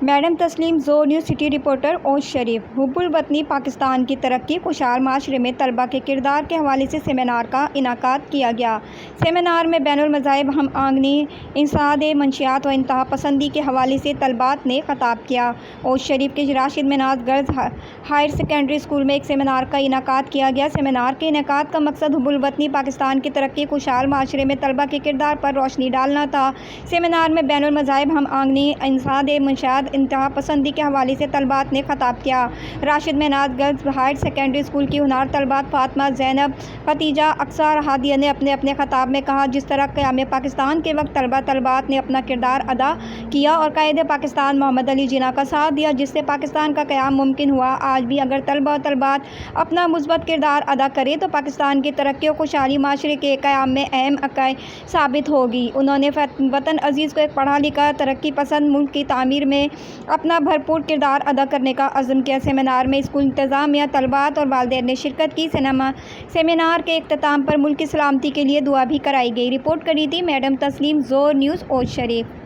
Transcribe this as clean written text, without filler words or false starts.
Madam تسلیم زور news city reporter اوش شریف۔ حب الوطنی پاکستان کی ترقی خوشحال معاشرے میں طلباء کے کردار کے حوالے سے سیمینار کا انعقاد کیا گیا۔ سیمینار میں بین المذاہب ہم آہنگی، انسداد منشیات و انتہا پسندی کے حوالے سے طلباء نے خطاب کیا۔ اوش شریف کے راشد مناز گرلز ہائر سیکنڈری اسکول میں ایک سیمینار کا انعقاد کیا گیا۔ سیمینار کے انعقاد کا مقصد حب الوطنی پاکستان کی ترقی خوشحال معاشرے میں طلباء کے کردار پر روشنی ڈالنا تھا۔ سیمینار میں بین المذاہب ہم آہنگی، انسداد منشیات، انتہا پسندی کے حوالے سے طلباء نے خطاب کیا۔ راشد مناز گرلز ہائر سیکنڈری اسکول کی ہنر طالبات فاطمہ، زینب، ختیجہ، اقصیٰ، ہادیہ نے اپنے اپنے خطاب میں کہا، جس طرح قیام پاکستان کے وقت طلباء نے اپنا کردار ادا کیا اور قائد پاکستان محمد علی جناح کا ساتھ دیا، جس سے پاکستان کا قیام ممکن ہوا، آج بھی اگر طلباء اپنا مثبت کردار ادا کریں تو پاکستان کی ترقی اور خوشحال معاشرے کے قیام میں اہم عقائد ثابت ہوگی۔ انہوں نے وطن عزیز کو ایک پڑھا لکھا، ترقی پسند ملک کی تعمیر میں اپنا بھرپور کردار ادا کرنے کا عزم کیا۔ سیمینار میں اسکول انتظامیہ، طلباء اور والدین نے شرکت کی۔ سیمینار کے اختتام پر ملک کی سلامتی کے لیے دعا بھی کرائی گئی۔ رپورٹ کری تھی میڈم تسلیم زور نیوز اوش شریف۔